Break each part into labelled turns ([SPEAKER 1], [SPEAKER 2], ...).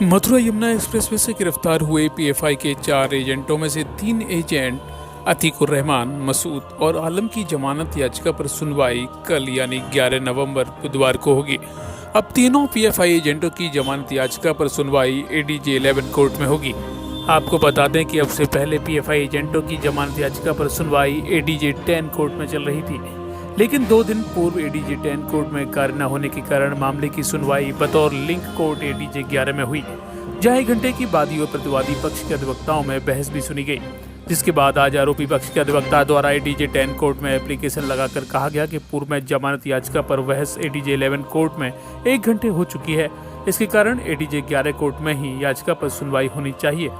[SPEAKER 1] Mathura Yamuna expressway से गिरफ्तार हुए पीएफआई के 4 एजेंटों में से 3 एजेंट अतीकुर रहमान, मसूद और आलम की जमानत याचिका पर सुनवाई कल यानी 11 नवंबर बुधवार को होगी। अब तीनों पीएफआई एजेंटों की जमानत याचिका पर सुनवाई एडीजे 11 कोर्ट में होगी। आपको बता दें कि अब से पहले पीएफआई एजेंटों की जमानत याचिका पर सुनवाई एडीजे 10 कोर्ट में चल रही थी, लेकिन 2 दिन पूर्व एडीजे 10 कोर्ट में कार्य न होने के कारण मामले की सुनवाई बतौर लिंक कोर्ट एडीजे 11 में हुई, जहां 1 घंटे की वादी और प्रतिवादी पक्ष के अधिवक्ताओं में बहस भी सुनी गई। जिसके बाद आज आरोपी पक्ष के अधिवक्ता द्वारा एडीजे 10 कोर्ट में एप्लीकेशन लगाकर कहा गया कि पूर्व में जमानत याचिका पर बहस एडीजे 11 कोर्ट में 1 घंटे हो चुकी है। इसके कारण एडीजे 11 कोर्ट में ही याचिका पर सुनवाई होनी चाहिए।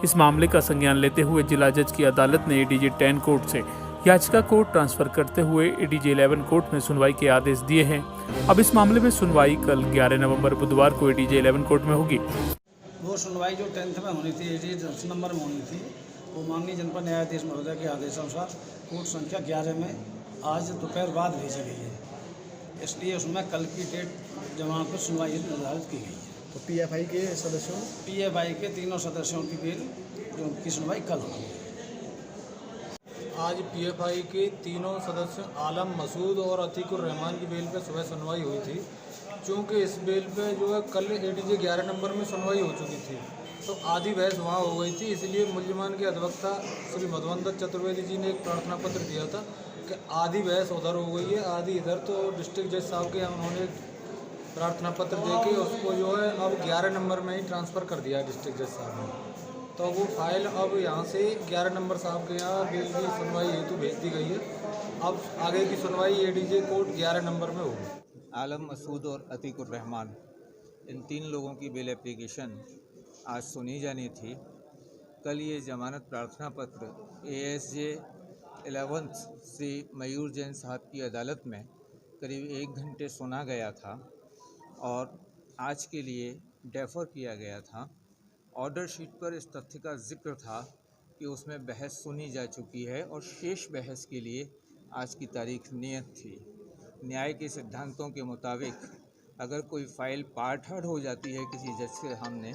[SPEAKER 1] इस मामले का संज्ञान लेते हुए जिला जज की अदालत ने एडीजे 10 कोर्ट से याचिका को ट्रांसफर करते हुए एडीजे 11 कोर्ट में सुनवाई के आदेश दिए हैं। अब इस मामले में सुनवाई कल 11 नवंबर बुधवार को एडीजे 11 कोर्ट में होगी।
[SPEAKER 2] वो सुनवाई जो 10th में होनी थी, एडीजे 10 नंबर में होनी थी, वो माननीय जनपद न्यायाधीश महोदय के आदेशानुसार कोर्ट संख्या 11 में आज दोपहर बाद भेजी गई है। इसलिए उसमें कल की डेट जमा पर सुनवाई निर्धारित की गई है।
[SPEAKER 3] तो पीएफआई
[SPEAKER 2] के तीनों सदस्यों की बेल जो की सुनवाई कल होगी।
[SPEAKER 4] आज पीएफआई के तीनों सदस्य आलम, मसूद और अतीकुर रहमान की बेल पे सुबह सुनवाई हुई थी। चूँकि इस बेल पे जो है कल एडीजे 11 नंबर में सुनवाई हो चुकी थी, तो आधी बहस वहाँ हो गई थी। इसलिए मुल्जिमान के अधिवक्ता श्री मधुवंदर चतुर्वेदी जी ने एक प्रार्थना पत्र दिया था कि आधी बहस उधर हो गई है, आधी इधर। तो डिस्ट्रिक्ट जज साहब के उन्होंने प्रार्थना पत्र दे के उसको जो है अब 11 नंबर में ही ट्रांसफ़र कर दिया डिस्ट्रिक्ट जज साहब ने। तो वो फाइल अब यहाँ से 11 नंबर साहब के यहाँ बेल की सुनवाई हेतु भेज दी गई है। अब आगे की सुनवाई एडीजे कोर्ट 11 नंबर में होगी।
[SPEAKER 5] आलम, मसूद और अतीकुर रहमान, इन 3 लोगों की बेल एप्लीकेशन आज सुनी जानी थी। कल ये जमानत प्रार्थना पत्र एएसजे 11 श्री मयूर जैन साहब की अदालत में करीब 1 घंटे सुना गया था और आज के लिए डेफर किया गया था। ऑर्डर शीट पर इस तथ्य का जिक्र था कि उसमें बहस सुनी जा चुकी है और शेष बहस के लिए आज की तारीख नियत थी। न्याय के सिद्धांतों के मुताबिक अगर कोई फ़ाइल पार्ट हर्ड हो जाती है किसी जज के सामने,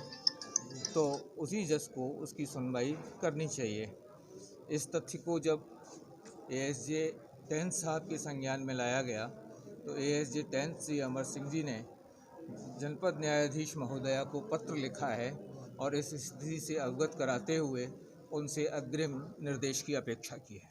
[SPEAKER 5] तो उसी जज को उसकी सुनवाई करनी चाहिए। इस तथ्य को जब एएसजे 10 साहब के संज्ञान में लाया गया, तो एएसजे 10 श्री अमर सिंह जी ने जनपद न्यायाधीश महोदया को पत्र लिखा है और इस स्थिति से अवगत कराते हुए उनसे अग्रिम निर्देश की अपेक्षा की है।